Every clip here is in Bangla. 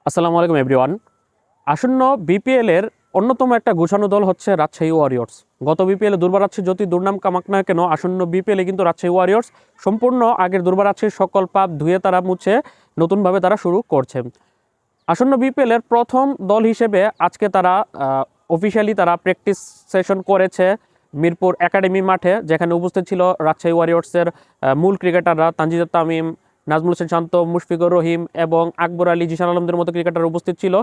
আসসালামু আলাইকুম এভরিওয়ান। আসন্ন বিপিএল এর অন্যতম একটা গুছানো দল হচ্ছে রাজশাহী ওয়ারিয়র্স। গত বিপিএলে দুর্বার রাজশাহী যতই দুর্নাম কামাক না কেন, আসন্ন বিপিএলে কিন্তু রাজশাহী ওয়ারিয়র্স সম্পূর্ণ আগের দুর্বার রাজশাহীর সকল পাপ ধুয়ে তারা মুছে নতুনভাবে তারা শুরু করছে। আসন্ন বিপিএল এর প্রথম দল হিসেবে আজকে তারা অফিসিয়ালি তারা প্র্যাকটিস সেশন করেছে মিরপুর একাডেমি মাঠে, যেখানে উপস্থিত ছিল রাজশাহী ওয়ারিয়র্সের মূল ক্রিকেটাররা তানজিদ তামিম, নাজমুল হোসেন শান্ত, মুশফিকুর রহিম এবং আকবর আলী, জিশান আলমদের মতো ক্রিকেটার উপস্থিত ছিল,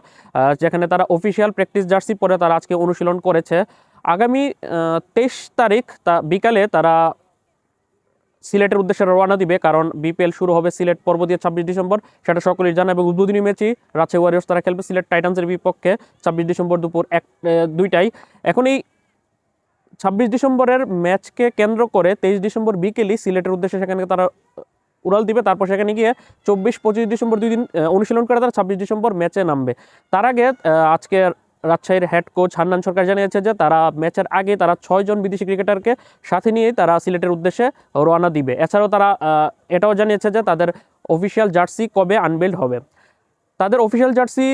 যেখানে তারা অফিসিয়াল প্র্যাকটিস জার্সি পরে তারা আজকে অনুশীলন করেছে। আগামী 23 তারিখ বিকালে তারা সিলেটের উদ্দেশ্যে রওনা দিবে, কারণ বিপিএল শুরু হবে সিলেট পর্ব দিয়ে 26 ডিসেম্বর, সেটা সকলেই জানা। এবং উদ্বোধনী ম্যাচই রাজশাহী ওয়ারিয়র্স তারা খেলবে সিলেট টাইটান্সের বিপক্ষে 26 ডিসেম্বর দুপুর 2টায়। এখন এই 26 ডিসেম্বরের ম্যাচকে কেন্দ্র করে 23 ডিসেম্বর বিকেলই সিলেটের উদ্দেশ্যে সেখানে তারা উড়াল দিবে। তারপর সেখানে গিয়ে 24-25 ডিসেম্বর 2 দিন অনুশীলন করে তারা 26 ডিসেম্বর ম্যাচে নামবে। তার আগে আজকে রাজশাহীর হেড কোচ হান্নান সরকার জানিয়েছে যে তারা ম্যাচের আগে তারা 6 জন বিদেশি ক্রিকেটারকে সাথে নিয়ে তারা সিলেটের উদ্দেশ্যে রওনা দিবে। এছাড়াও তারা এটাও জানিয়েছে যে তাদের অফিসিয়াল জার্সি কবে আনবেল্ড হবে। তাদের অফিসিয়াল জার্সি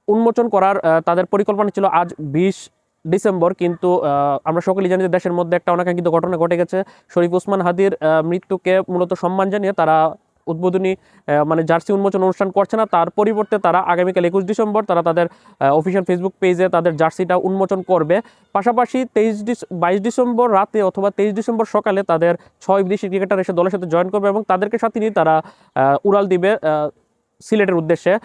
উন্মোচন করার তাদের পরিকল্পনা ছিল আজ 20 ডিসেম্বর, কিন্তু আমরা সকলেই জানি যে দেশের মধ্যে একটা অনাকাঙ্ক্ষিত ঘটনা ঘটে গেছে। শরীফ ওসমান হাদির মৃত্যুকে মূলত সম্মান জানিয়ে তারা উদ্বোধনী জার্সি উন্মোচন অনুষ্ঠান করছে না। তার পরিবর্তে তারা আগামীকাল 21 ডিসেম্বর তারা তাদের অফিসিয়াল ফেসবুক পেজে তাদের জার্সিটা উন্মোচন করবে। পাশাপাশি 22 ডিসেম্বর রাতে অথবা 23 ডিসেম্বর সকালে তাদের 6 বিদেশি ক্রিকেটার এসে দলের সাথে জয়েন করবে এবং তাদেরকে সাথে নিয়ে তারা উড়াল দিবে সিলেটের উদ্দেশ্যে।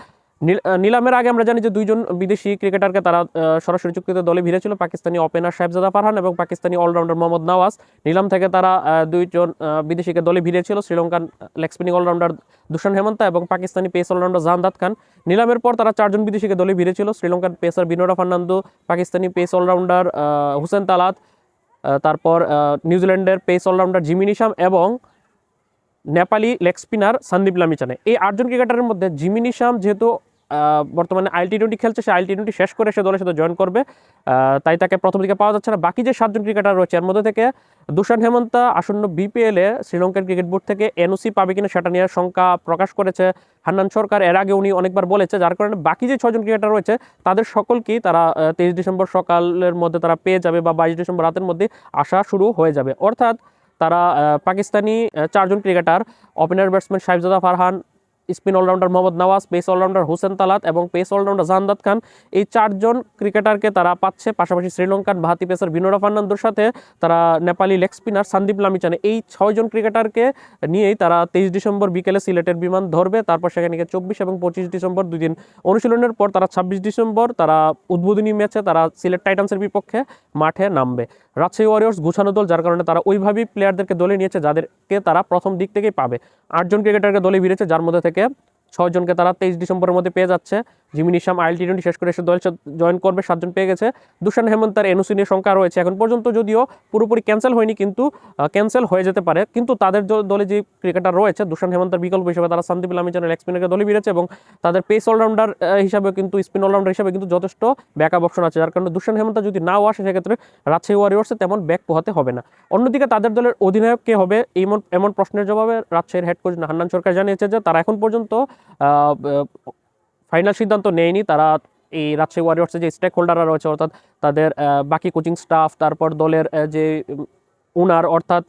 নিলামের আগে আমরা জানি যে 2 জন বিদেশি ক্রিকেটারকে তারা সরাসরি চুক্তিতে দলে ভিড়েছিল, পাকিস্তানি ওপেনার সাহেবজাদা ফারহান এবং পাকিস্তানি অলরাউন্ডার মোহাম্মদ নওয়াজ। নিলাম থেকে তারা 2 জন বিদেশিকে দলে ভিড়েছিল, Sri Lankan leg spinning allrounder Dushan Hemantha এবং পাকিস্তানি পেস অলরাউন্ডার জাহানদাদ খান। নিলামের পর তারা 4 জন বিদেশিকে দলে ভিড়েছিল, Sri Lankan pacer Binura Fernando, Pakistani pace allrounder Hussain Talat, তারপর নিউজিল্যান্ডের পেস অলরাউন্ডার জিমি নিশাম এবং নেপালি লেগ স্পিনার সন্দীপ লামিচানে। এই 8 জন ক্রিকেটারের মধ্যে জিমি নিশাম যেহেতু বর্তমানে IL-T20 খেলছে, সে IL-T20 শেষ করে সে দলের সাথে জয়েন করবে, তাই তাকে প্রথম দিকে পাওয়া যাচ্ছে না। বাকি যে 7 জন ক্রিকেটার রয়েছে এর মধ্যে থেকে দুশান হেমন্তা আসন্ন বিপিএলে শ্রীলঙ্কার ক্রিকেট বোর্ড থেকে এনওসি পাবে কিনা সেটা নিয়ে শঙ্কা প্রকাশ করেছে হান্নান সরকার। এর আগে উনি অনেকবার বলেছে, যার কারণে বাকি যে 6 জন ক্রিকেটার রয়েছে তাদের সকলকেই তারা 23 ডিসেম্বর সকালের মধ্যে তারা পেয়ে যাবে বা 22 ডিসেম্বর রাতের মধ্যে আসা শুরু হয়ে যাবে। অর্থাৎ তারা পাকিস্তানি 4 জন cricketer, opener batsman Sahibzada Farhan, spin allrounder Mohammad Nawaz, pace allrounder Hussain Talat এবং পেস অলরাউন্ডার জাহানদাদ খান, এই 4 জন ক্রিকেটারকে তারা পাচ্ছে। পাশাপাশি শ্রীলঙ্কান বাহাতি পেসার বিনোরা ফার্নান্দোর সাথে তারা নেপালি লেগ স্পিনার সন্দীপ লামিচানে, এই 6 জন ক্রিকেটারকে নিয়েই তারা 23 ডিসেম্বর বিকেলে সিলেটের বিমান ধরবে। তারপর সেখানে 24 এবং 25 ডিসেম্বর 2 দিন অনুশীলনের পর তারা 26 ডিসেম্বর তারা উদ্বোধনী ম্যাচে তারা সিলেট টাইটান্সের বিপক্ষে মাঠে নামবে। রাজশাহী ওয়ারিয়র্স গুছানো দল, যার কারণে তারা ওইভাবেই প্লেয়ারদেরকে দলে নিয়েছে যাদেরকে তারা প্রথম দিক থেকেই পাবে। 8 জন ক্রিকেটারকে দলে ভিড়েছে, যার মধ্যে থেকে 6 জনকে তারা 23 ডিসেম্বরের মধ্যে পেয়ে যাচ্ছে। জিমি নিশাম IL-T20 শেষ করে এসে দলের সাথে জয়েন করবে, 7 জন পেয়ে গেছে। দুশান হেমন্তার এনওসি নিয়ে শঙ্কা রয়েছে এখন পর্যন্ত, যদিও পুরোপুরি ক্যান্সেল হয়নি, কিন্তু ক্যান্সেল হয়ে যেতে পারে। কিন্তু তাদের দলে যে ক্রিকেটার রয়েছে দুশান হেমন্তার বিকল্প হিসেবে তারা সন্দীপ লামিচানের লেগ স্পিনারকে দলে ভিড়েছে এবং তাদের পেস অলরাউন্ডার হিসাবে কিন্তু স্পিন অলরাউন্ডার হিসাবে কিন্তু যথেষ্ট ব্যাকআপ অপশন আছে, যার কারণে দুশান হেমন্তা যদি নাও আসে সেক্ষেত্রে রাজশাহী ওয়ারিয়র্সে তেমন ব্যাক পোহাতে হবে না। অন্যদিকে তাদের দলের অধিনায়ক কে হবে এমন প্রশ্নের জবাবে রাজশাহীর হেড কোচ হান্নান সরকার জানিয়েছে যে তারা এখন পর্যন্ত ফাইনাল সিদ্ধান্ত নেয়নি। তারা এই রাজশাহী ওয়ারিয়র্সের যে স্টেক হোল্ডাররা রয়েছে, অর্থাৎ তাদের বাকি কোচিং স্টাফ, তারপর দলের যে ওনার অর্থাৎ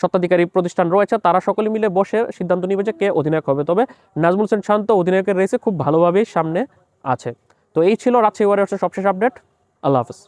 স্বত্বাধিকারী প্রতিষ্ঠান রয়েছে, তারা সকলে মিলে বসে সিদ্ধান্ত নিবে যে কে অধিনায়ক হবে। তবে নাজমুল হোসেন শান্ত অধিনায়কের রেসে খুব ভালোভাবেই সামনে আছে। তো এই ছিল রাজশাহী ওয়ারিয়র্সের সবশেষ আপডেট। আল্লাহ হাফেজ।